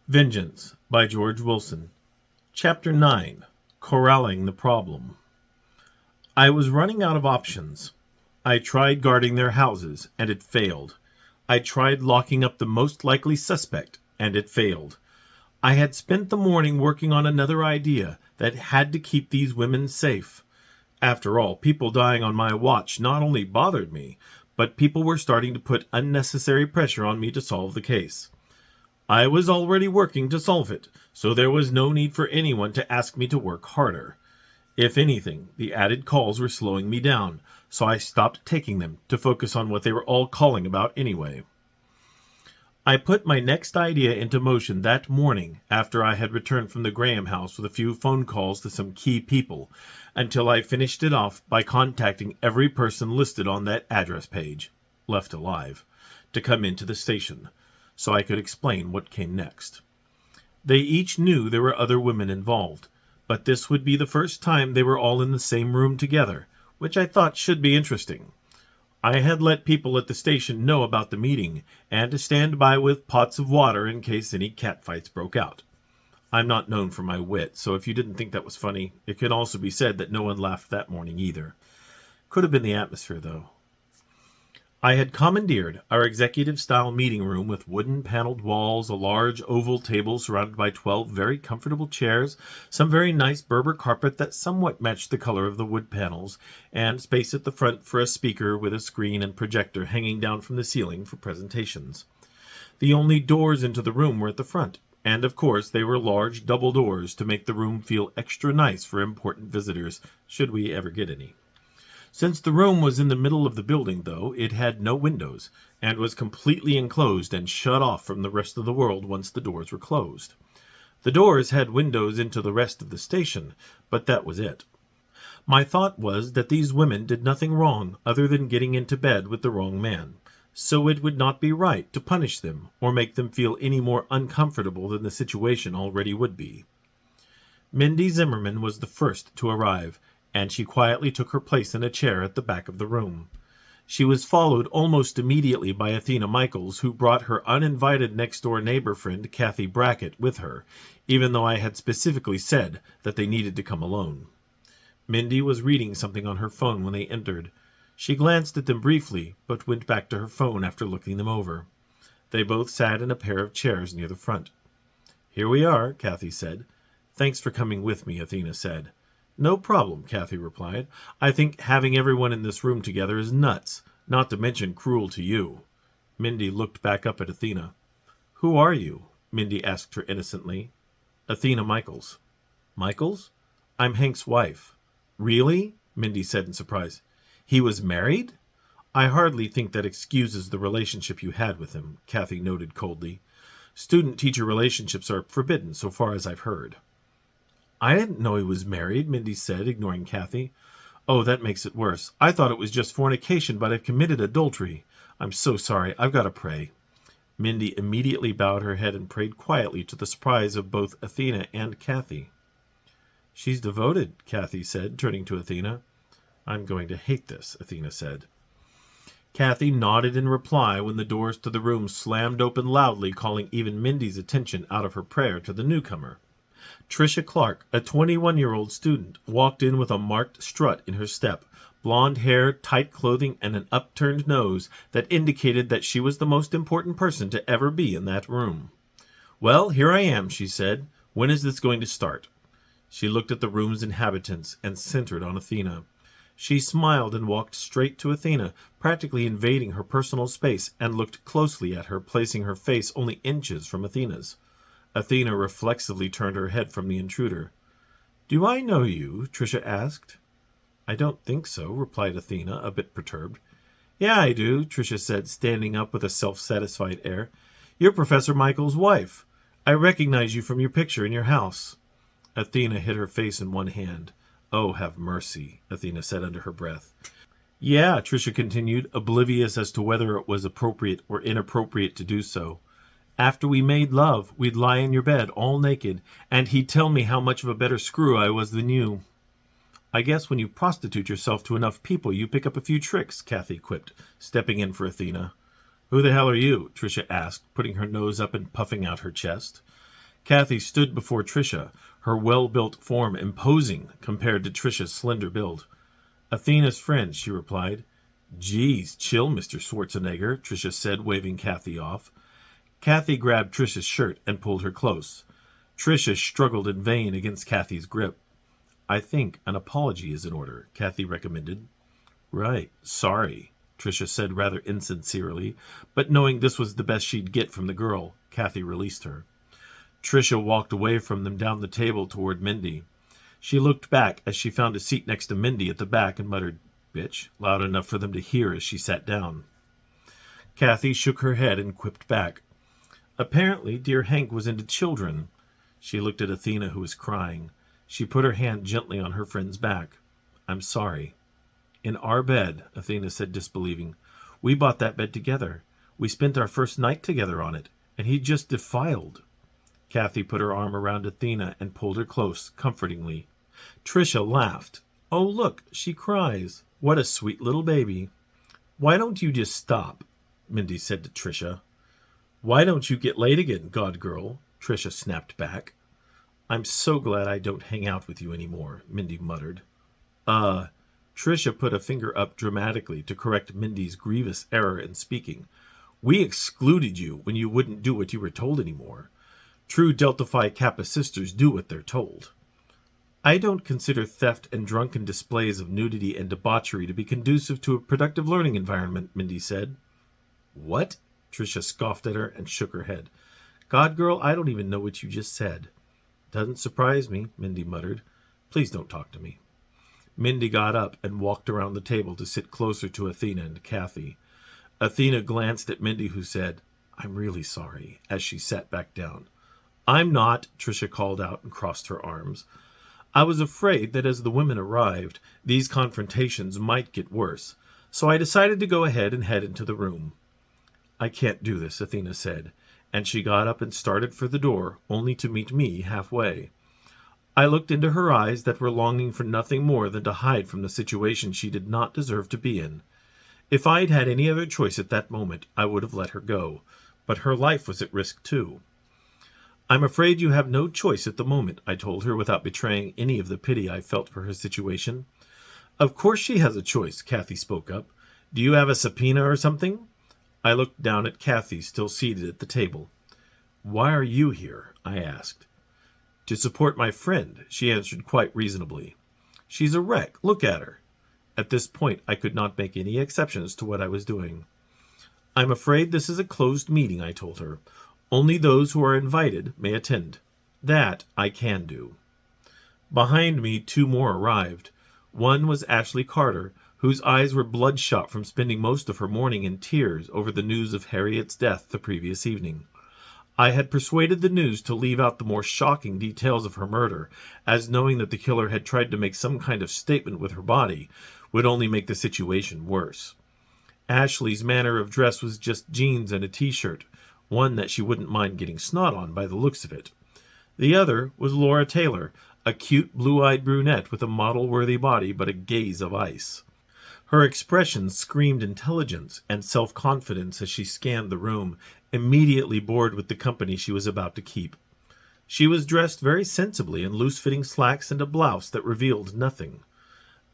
Vengeance by George Willson. Chapter 9. Corralling the Problem. I was running out of options. I tried guarding their houses, and it failed. I tried locking up the most likely suspect, and it failed. I had spent the morning working on another idea that had to keep these women safe. After all, people dying on my watch not only bothered me, but people were starting to put unnecessary pressure on me to solve the case. I was already working to solve it, so there was no need for anyone to ask me to work harder. If anything, the added calls were slowing me down, so I stopped taking them to focus on what they were all calling about anyway. I put my next idea into motion that morning after I had returned from the Graham house with a few phone calls to some key people, until I finished it off by contacting every person listed on that address page, left alive, to come into the station, so I could explain what came next. They each knew there were other women involved, but this would be the first time they were all in the same room together, which I thought should be interesting. I had let people at the station know about the meeting, and to stand by with pots of water in case any catfights broke out. I'm not known for my wit, so if you didn't think that was funny, it can also be said that no one laughed that morning either. Could have been the atmosphere, though. I had commandeered our executive-style meeting room with wooden-paneled walls, a large oval table surrounded by 12 very comfortable chairs, some very nice Berber carpet that somewhat matched the color of the wood panels, and space at the front for a speaker with a screen and projector hanging down from the ceiling for presentations. The only doors into the room were at the front, and of course they were large double doors to make the room feel extra nice for important visitors, should we ever get any. Since the room was in the middle of the building, though, it had no windows, and was completely enclosed and shut off from the rest of the world once the doors were closed. The doors had windows into the rest of the station, but that was it. My thought was that these women did nothing wrong other than getting into bed with the wrong man, so it would not be right to punish them or make them feel any more uncomfortable than the situation already would be. Mindy Zimmerman was the first to arrive, and she quietly took her place in a chair at the back of the room. She was followed almost immediately by Athena Michaels, who brought her uninvited next-door neighbor friend Kathy Brackett with her, even though I had specifically said that they needed to come alone. Mindy was reading something on her phone when they entered. She glanced at them briefly, but went back to her phone after looking them over. They both sat in a pair of chairs near the front. "Here we are," Kathy said. "Thanks for coming with me," Athena said. "No problem," Kathy replied. "I think having everyone in this room together is nuts, not to mention cruel to you." Mindy looked back up at Athena. "Who are you?" Mindy asked her innocently. "Athena Michaels." "Michaels? I'm Hank's wife." "Really?" Mindy said in surprise. "He was married?" "I hardly think that excuses the relationship you had with him," Kathy noted coldly. "Student-teacher relationships are forbidden, so far as I've heard." "I didn't know he was married," Mindy said, ignoring Kathy. "Oh, that makes it worse. I thought it was just fornication, but I've committed adultery. I'm so sorry. I've got to pray." Mindy immediately bowed her head and prayed quietly, to the surprise of both Athena and Kathy. "She's devoted," Kathy said, turning to Athena. "I'm going to hate this," Athena said. Kathy nodded in reply when the doors to the room slammed open loudly, calling even Mindy's attention out of her prayer to the newcomer. Tricia Clark, a 21-year-old student, walked in with a marked strut in her step, blonde hair, tight clothing, and an upturned nose that indicated that she was the most important person to ever be in that room. "Well, here I am," she said. "When is this going to start?" She looked at the room's inhabitants and centered on Athena. She smiled and walked straight to Athena, practically invading her personal space, and looked closely at her, placing her face only inches from Athena's. Athena reflexively turned her head from the intruder. "Do I know you?" Tricia asked. "I don't think so," replied Athena, a bit perturbed. "Yeah, I do," Tricia said, standing up with a self-satisfied air. "You're Professor Michael's wife. I recognize you from your picture in your house." Athena hid her face in one hand. "Oh, have mercy," Athena said under her breath. "Yeah," Tricia continued, oblivious as to whether it was appropriate or inappropriate to do so. "After we made love, we'd lie in your bed all naked, and he'd tell me how much of a better screw I was than you." "I guess when you prostitute yourself to enough people, you pick up a few tricks," Kathy quipped, stepping in for Athena. "Who the hell are you?" Tricia asked, putting her nose up and puffing out her chest. Kathy stood before Tricia, her well-built form imposing compared to Tricia's slender build. "Athena's friend," she replied. "Geez, chill, Mr. Schwarzenegger," Tricia said, waving Kathy off. Kathy grabbed Tricia's shirt and pulled her close. Tricia struggled in vain against Kathy's grip. "I think an apology is in order," Kathy recommended. "Right, sorry," Tricia said rather insincerely, but knowing this was the best she'd get from the girl, Kathy released her. Tricia walked away from them down the table toward Mindy. She looked back as she found a seat next to Mindy at the back and muttered, "Bitch," loud enough for them to hear as she sat down. Kathy shook her head and quipped back, "Apparently dear Hank was into children." She looked at Athena, who was crying. She put her hand gently on her friend's back. "I'm sorry." "In our bed," Athena said, disbelieving. "We bought that bed together. We spent our first night together on it, and he just defiled." Kathy put her arm around Athena and pulled her close, comfortingly. Tricia laughed. "Oh, look, she cries. What a sweet little baby." "Why don't you just stop?" Mindy said to Tricia. "Why don't you get laid again, God girl?" Tricia snapped back. "I'm so glad I don't hang out with you anymore," Mindy muttered. Tricia put a finger up dramatically to correct Mindy's grievous error in speaking. "We excluded you when you wouldn't do what you were told anymore. True Delta Phi Kappa sisters do what they're told." "I don't consider theft and drunken displays of nudity and debauchery to be conducive to a productive learning environment," Mindy said. "What?" Tricia scoffed at her and shook her head. "God girl, I don't even know what you just said." "Doesn't surprise me," Mindy muttered. "Please don't talk to me." Mindy got up and walked around the table to sit closer to Athena and Kathy. Athena glanced at Mindy, who said, "I'm really sorry," as she sat back down. "I'm not," Tricia called out and crossed her arms. "I was afraid that as the women arrived, these confrontations might get worse, so I decided to go ahead and head into the room." "I can't do this," Athena said, and she got up and started for the door, only to meet me halfway. I looked into her eyes that were longing for nothing more than to hide from the situation she did not deserve to be in. If I'd had any other choice at that moment, I would have let her go, but her life was at risk too. "I'm afraid you have no choice at the moment," I told her without betraying any of the pity I felt for her situation. "Of course she has a choice," Kathy spoke up. "Do you have a subpoena or something?" I looked down at Kathy, still seated at the table. "Why are you here?" I asked. "To support my friend," she answered quite reasonably. "She's a wreck. Look at her." At this point, I could not make any exceptions to what I was doing. "I'm afraid this is a closed meeting," I told her. "Only those who are invited may attend. That I can do." Behind me, two more arrived. One was Ashley Carter, whose eyes were bloodshot from spending most of her morning in tears over the news of Harriet's death the previous evening. I had persuaded the news to leave out the more shocking details of her murder, as knowing that the killer had tried to make some kind of statement with her body would only make the situation worse. Ashley's manner of dress was just jeans and a t-shirt, one that she wouldn't mind getting snot on by the looks of it. The other was Laura Taylor, a cute blue-eyed brunette with a model-worthy body but a gaze of ice. Her expression screamed intelligence and self-confidence as she scanned the room, immediately bored with the company she was about to keep. She was dressed very sensibly in loose-fitting slacks and a blouse that revealed nothing.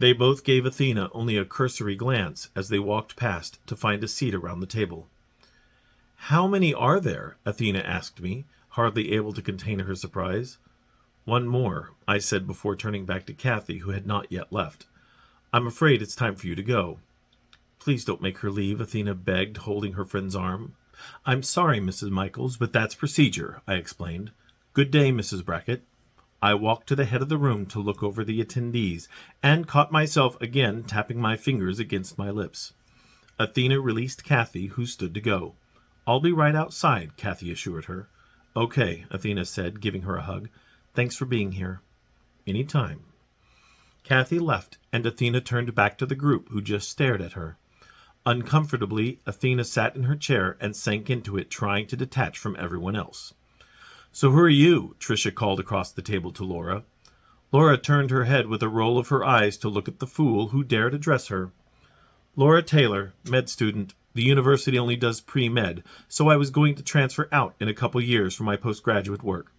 They both gave Athena only a cursory glance as they walked past to find a seat around the table. "How many are there?" Athena asked me, hardly able to contain her surprise. "One more," I said before turning back to Kathy, who had not yet left. "I'm afraid it's time for you to go." "Please don't make her leave," Athena begged, holding her friend's arm. "I'm sorry, Mrs. Michaels, but that's procedure," I explained. "Good day, Mrs. Brackett." I walked to the head of the room to look over the attendees, and caught myself again tapping my fingers against my lips. Athena released Kathy, who stood to go. "I'll be right outside," Kathy assured her. "Okay," Athena said, giving her a hug. "Thanks for being here." "Any time." Kathy left, and Athena turned back to the group, who just stared at her. Uncomfortably, Athena sat in her chair and sank into it, trying to detach from everyone else. "So who are you?" Tricia called across the table to Laura. Laura turned her head with a roll of her eyes to look at the fool who dared address her. "Laura Taylor, med student. The university only does pre-med, so I was going to transfer out in a couple years for my postgraduate work.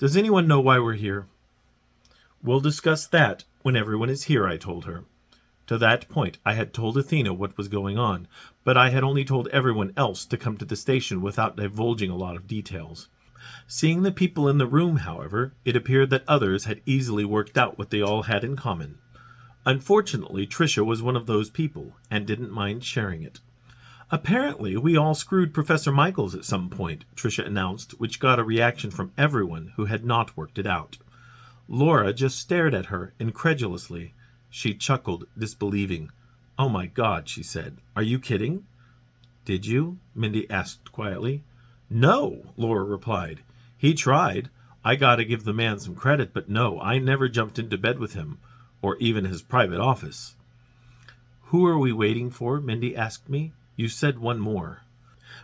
Does anyone know why we're here? We'll discuss that when everyone is here, I told her. To that point, I had told Athena what was going on, but I had only told everyone else to come to the station without divulging a lot of details. Seeing the people in the room, however, it appeared that others had easily worked out what they all had in common. Unfortunately, Tricia was one of those people, and didn't mind sharing it. Apparently, we all screwed Professor Michaels at some point, Tricia announced, which got a reaction from everyone who had not worked it out. Laura just stared at her incredulously. She chuckled, disbelieving. "Oh my God," she said. "Are you kidding?" "Did you?" Mindy asked quietly. "No," Laura replied. "He tried. I gotta give the man some credit, but no, I never jumped into bed with him, or even his private office." "Who are we waiting for?" Mindy asked me. "You said one more."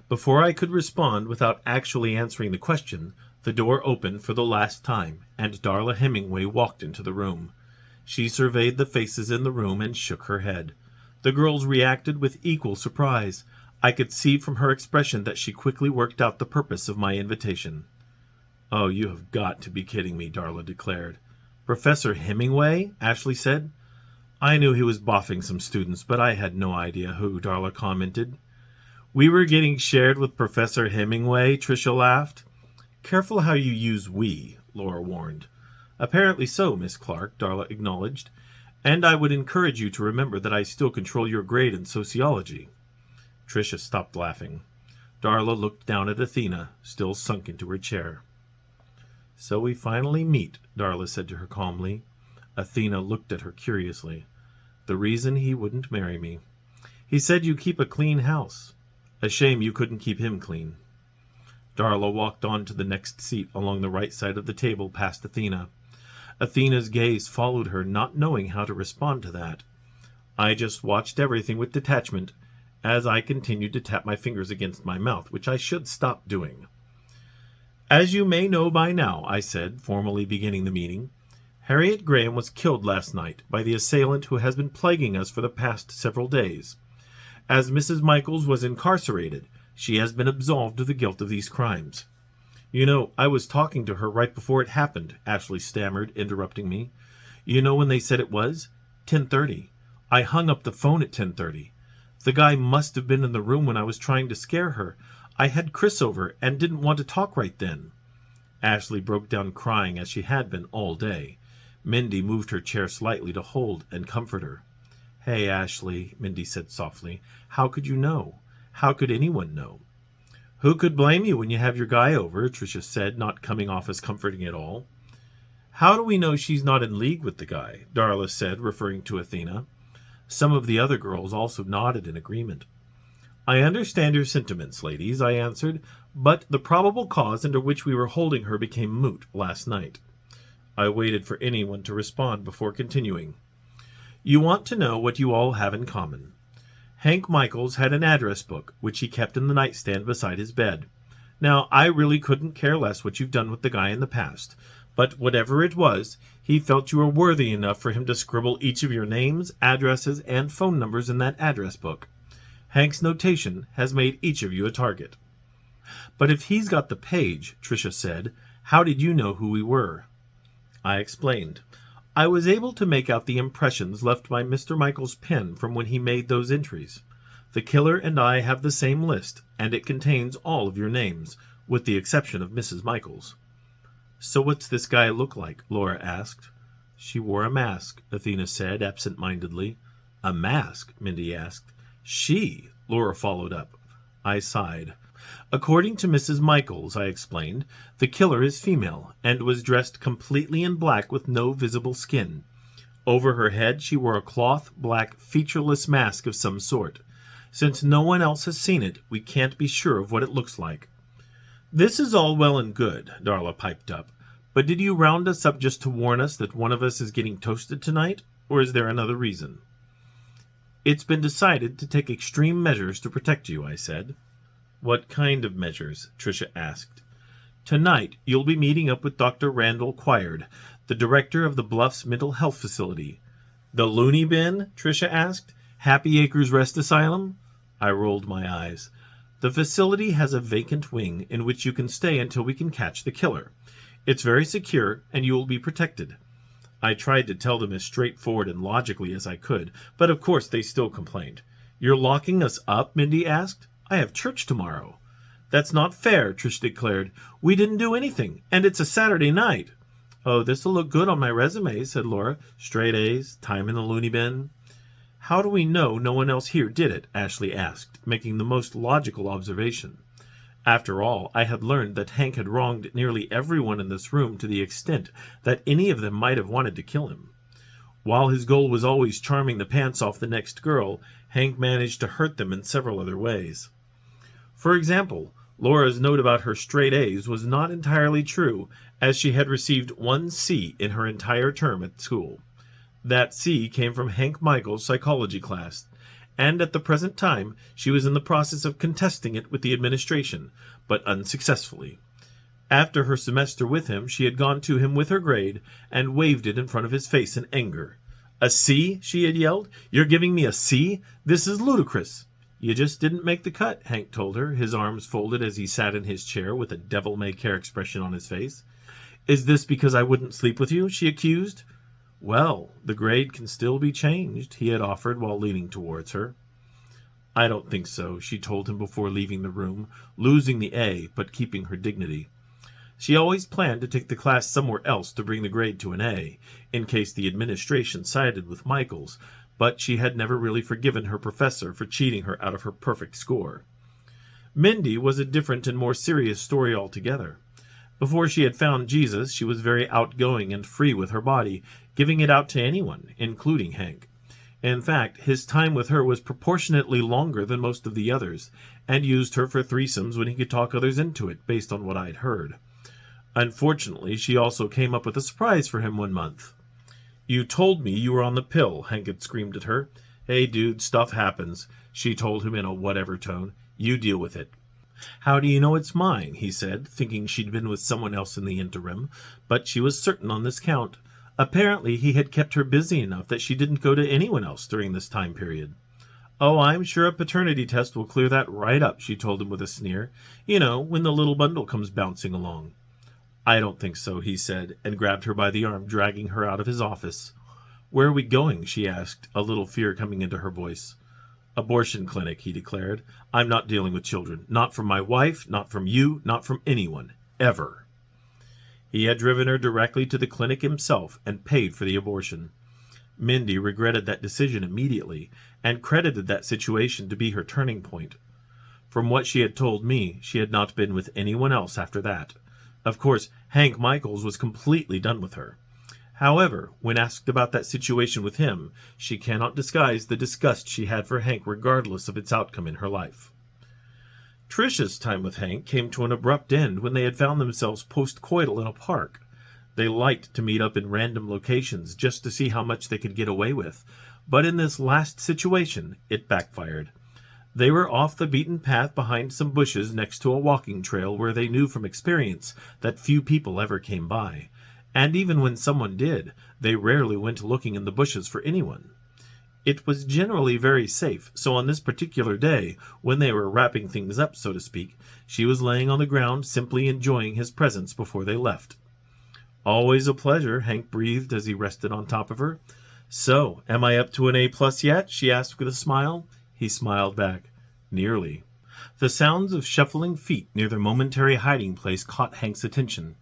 Before I could respond without actually answering the question, the door opened for the last time, and Darla Hemingway walked into the room. She surveyed the faces in the room and shook her head. The girls reacted with equal surprise. I could see from her expression that she quickly worked out the purpose of my invitation. "Oh, you have got to be kidding me," Darla declared. "Professor Hemingway?" Ashley said. "I knew he was boffing some students, but I had no idea who," Darla commented. "We were getting shared with Professor Hemingway," Tricia laughed. "Careful how you use we," Laura warned. "Apparently so, Miss Clark," Darla acknowledged. "And I would encourage you to remember that I still control your grade in sociology." Tricia stopped laughing. Darla looked down at Athena, still sunk into her chair. "So we finally meet," Darla said to her calmly. Athena looked at her curiously. "The reason he wouldn't marry me. He said you keep a clean house. A shame you couldn't keep him clean." Darla walked on to the next seat along the right side of the table past Athena. Athena's gaze followed her, not knowing how to respond to that. I just watched everything with detachment as I continued to tap my fingers against my mouth, which I should stop doing. "As you may know by now," I said, formally beginning the meeting, "Harriet Graham was killed last night by the assailant who has been plaguing us for the past several days. As Mrs. Michaels was incarcerated, she has been absolved of the guilt of these crimes." "You know, I was talking to her right before it happened," Ashley stammered, interrupting me. "You know when they said it was? 10:30. I hung up the phone at 10:30. The guy must have been in the room when I was trying to scare her. I had Chris over and didn't want to talk right then." Ashley broke down crying as she had been all day. Mindy moved her chair slightly to hold and comfort her. "Hey, Ashley," Mindy said softly. "How could you know? How could anyone know?" "Who could blame you when you have your guy over?" Tricia said, not coming off as comforting at all. "How do we know she's not in league with the guy?" Darla said, referring to Athena. Some of the other girls also nodded in agreement. "I understand your sentiments, ladies," I answered, "but the probable cause under which we were holding her became moot last night." I waited for anyone to respond before continuing. "You want to know what you all have in common. Hank Michaels had an address book, which he kept in the nightstand beside his bed. Now, I really couldn't care less what you've done with the guy in the past, but whatever it was, he felt you were worthy enough for him to scribble each of your names, addresses, and phone numbers in that address book. Hank's notation has made each of you a target." "But if he's got the page," Tricia said, "how did you know who we were?" I explained. "I was able to make out the impressions left by Mr. Michael's pen from when he made those entries. The killer and I have the same list, and it contains all of your names, with the exception of Mrs. Michael's." "So what's this guy look like?" Laura asked. "She wore a mask," Athena said absent-mindedly. "A mask?" Mindy asked. "She," Laura followed up. I sighed. "According to Mrs. Michaels," I explained, "the killer is female, and was dressed completely in black with no visible skin. Over her head she wore a cloth, black, featureless mask of some sort. Since no one else has seen it, we can't be sure of what it looks like." "This is all well and good," Darla piped up, "but did you round us up just to warn us that one of us is getting toasted tonight, or is there another reason?" "It's been decided to take extreme measures to protect you," I said. "What kind of measures?" Tricia asked. "Tonight you'll be meeting up with Dr. Randall Quired, the director of the Bluffs Mental Health Facility." "The loony bin?" Tricia asked. "Happy Acres Rest Asylum?" I rolled my eyes. "The facility has a vacant wing in which you can stay until we can catch the killer. It's very secure, and you will be protected." I tried to tell them as straightforward and logically as I could, but of course they still complained. "You're locking us up?" Mindy asked. "I have church tomorrow." "That's not fair," Trish declared. "We didn't do anything, and it's a Saturday night." "Oh, this'll look good on my resume," said Laura. "Straight A's, time in the loony bin." "How do we know no one else here did it?" Ashley asked, making the most logical observation. After all, I had learned that Hank had wronged nearly everyone in this room to the extent that any of them might have wanted to kill him. While his goal was always charming the pants off the next girl, Hank managed to hurt them in several other ways. For example, Laura's note about her straight A's was not entirely true, as she had received 1 C in her entire term at school. That C came from Hank Michael's psychology class, and at the present time she was in the process of contesting it with the administration, but unsuccessfully. After her semester with him, she had gone to him with her grade and waved it in front of his face in anger. "A C?" she had yelled. "You're giving me a C? This is ludicrous." "You just didn't make the cut," Hank told her, his arms folded as he sat in his chair with a devil-may-care expression on his face. "Is this because I wouldn't sleep with you?" she accused. "Well, the grade can still be changed," he had offered while leaning towards her. "I don't think so," she told him before leaving the room, losing the A, but keeping her dignity. She always planned to take the class somewhere else to bring the grade to an A, in case the administration sided with Michaels, but she had never really forgiven her professor for cheating her out of her perfect score. Mindy was a different and more serious story altogether. Before she had found Jesus, she was very outgoing and free with her body, giving it out to anyone, including Hank. In fact, his time with her was proportionately longer than most of the others, and used her for threesomes when he could talk others into it, based on what I'd heard. Unfortunately, she also came up with a surprise for him one month. "You told me you were on the pill," Hank had screamed at her. "Hey, dude, stuff happens," she told him in a whatever tone. "You deal with it." "How do you know it's mine?" he said, thinking she'd been with someone else in the interim, but she was certain on this count. Apparently, he had kept her busy enough that she didn't go to anyone else during this time period. "Oh, I'm sure a paternity test will clear that right up," she told him with a sneer. "You know, when the little bundle comes bouncing along." "I don't think so," he said, and grabbed her by the arm, dragging her out of his office. "Where are we going?" she asked, a little fear coming into her voice. "Abortion clinic," he declared. "I'm not dealing with children. Not from my wife, not from you, not from anyone. Ever." He had driven her directly to the clinic himself and paid for the abortion. Mindy regretted that decision immediately and credited that situation to be her turning point. From what she had told me, she had not been with anyone else after that. Of course, Hank Michaels was completely done with her. However, when asked about that situation with him, she cannot disguise the disgust she had for Hank regardless of its outcome in her life. Trish's time with Hank came to an abrupt end when they had found themselves post-coital in a park. They liked to meet up in random locations just to see how much they could get away with, but in this last situation, it backfired. They were off the beaten path behind some bushes next to a walking trail where they knew from experience that few people ever came by, and even when someone did, they rarely went looking in the bushes for anyone. It was generally very safe, so on this particular day, when they were wrapping things up, so to speak, she was laying on the ground simply enjoying his presence before they left. "Always a pleasure," Hank breathed as he rested on top of her. "So, am I up to an A+ yet?" she asked with a smile. He smiled back. "Nearly." The sounds of shuffling feet near their momentary hiding place caught Hank's attention.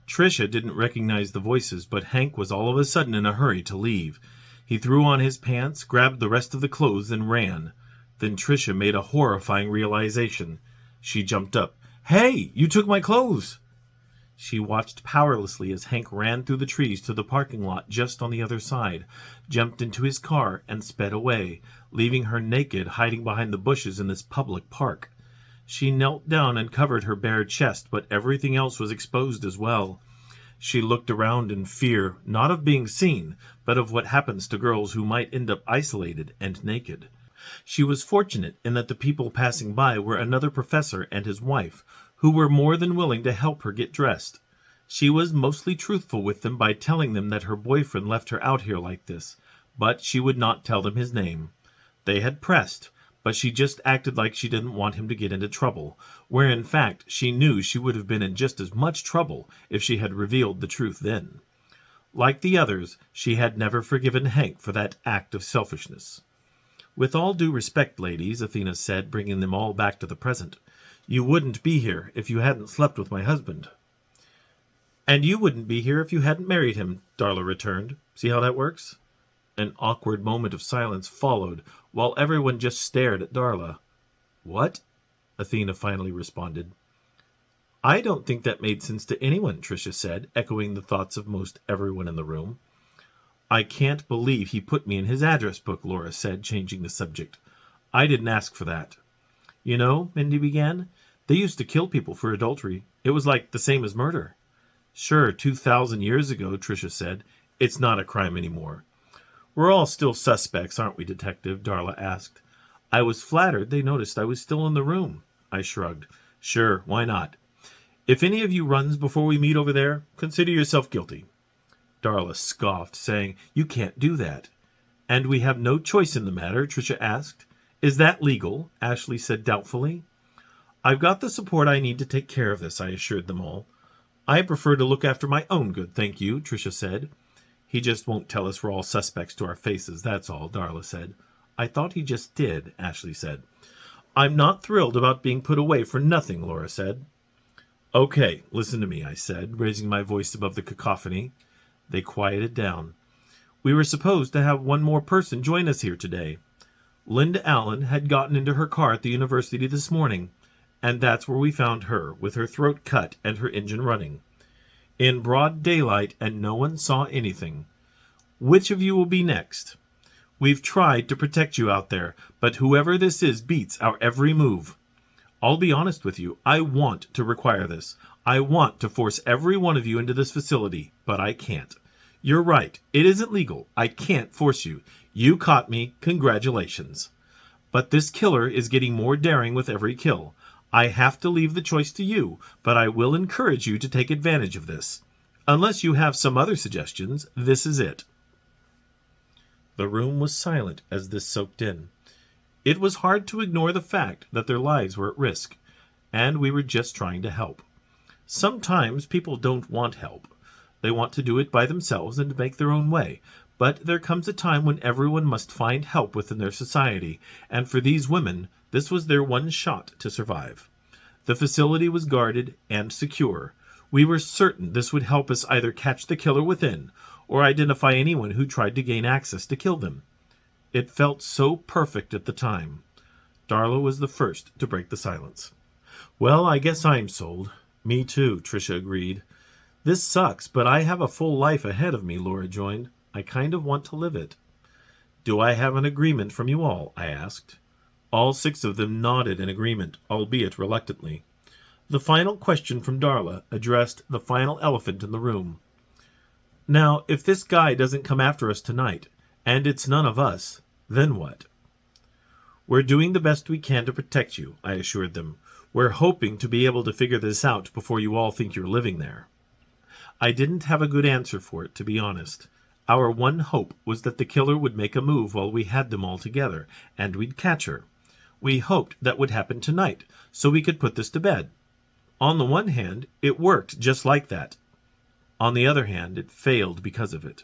Tricia didn't recognize the voices, but Hank was all of a sudden in a hurry to leave. He threw on his pants, grabbed the rest of the clothes, and ran. Then Tricia made a horrifying realization. She jumped up. "Hey, you took my clothes!" She watched powerlessly as Hank ran through the trees to the parking lot just on the other side, jumped into his car, and sped away, leaving her naked, hiding behind the bushes in this public park. She knelt down and covered her bare chest, but everything else was exposed as well. She looked around in fear, not of being seen, but of what happens to girls who might end up isolated and naked. She was fortunate in that the people passing by were another professor and his wife, who were more than willing to help her get dressed. She was mostly truthful with them by telling them that her boyfriend left her out here like this, but she would not tell them his name. They had pressed, but she just acted like she didn't want him to get into trouble, where in fact she knew she would have been in just as much trouble if she had revealed the truth then. Like the others, she had never forgiven Hank for that act of selfishness. "With all due respect, ladies," Athena said, bringing them all back to the present, "you wouldn't be here if you hadn't slept with my husband." "And you wouldn't be here if you hadn't married him," Darla returned. "See how that works?" An awkward moment of silence followed, while everyone just stared at Darla. "What?" Athena finally responded. "I don't think that made sense to anyone," Tricia said, echoing the thoughts of most everyone in the room. "I can't believe he put me in his address book," Laura said, changing the subject. "I didn't ask for that." "You know," Mindy began, "they used to kill people for adultery. It was like the same as murder." "Sure, 2,000 years ago," Tricia said. "It's not a crime anymore." "We're all still suspects, aren't we, Detective?" Darla asked. "I was flattered they noticed I was still in the room." I shrugged. "Sure, why not? If any of you runs before we meet over there, consider yourself guilty." Darla scoffed, saying, "You can't do that." "And we have no choice in the matter?" Tricia asked. "Is that legal?" Ashley said doubtfully. "I've got the support I need to take care of this," I assured them all. "I prefer to look after my own good, thank you," Tricia said. "He just won't tell us we're all suspects to our faces, that's all," Darla said. "I thought he just did," Ashley said. "I'm not thrilled about being put away for nothing," Laura said. "Okay, listen to me," I said, raising my voice above the cacophony. They quieted down. "We were supposed to have one more person join us here today. Linda Allen had gotten into her car at the university this morning, and that's where we found her, with her throat cut and her engine running. In broad daylight, and no one saw anything. Which of you will be next? We've tried to protect you out there, but whoever this is beats our every move. I'll be honest with you, I want to require this. I want to force every one of you into this facility, but I can't. You're right, it isn't legal. I can't force you. You caught me, congratulations. But this killer is getting more daring with every kill. I have to leave the choice to you, but I will encourage you to take advantage of this. Unless you have some other suggestions, this is it." The room was silent as this soaked in. It was hard to ignore the fact that their lives were at risk, and we were just trying to help. Sometimes people don't want help. They want to do it by themselves and make their own way, but there comes a time when everyone must find help within their society, and for these women, this was their one shot to survive. The facility was guarded and secure. We were certain this would help us either catch the killer within, or identify anyone who tried to gain access to kill them. It felt so perfect at the time. Darla was the first to break the silence. "Well, I guess I'm sold." "Me too," Tricia agreed. "This sucks, but I have a full life ahead of me," Laura joined. "I kind of want to live it." "Do I have an agreement from you all?" I asked. All 6 of them nodded in agreement, albeit reluctantly. The final question from Darla addressed the final elephant in the room. "Now, if this guy doesn't come after us tonight, and it's none of us, then what?" "We're doing the best we can to protect you," I assured them. "We're hoping to be able to figure this out before you all think you're living there." I didn't have a good answer for it, to be honest. Our one hope was that the killer would make a move while we had them all together, and we'd catch her. We hoped that would happen tonight, so we could put this to bed. On the one hand, it worked just like that. On the other hand, it failed because of it.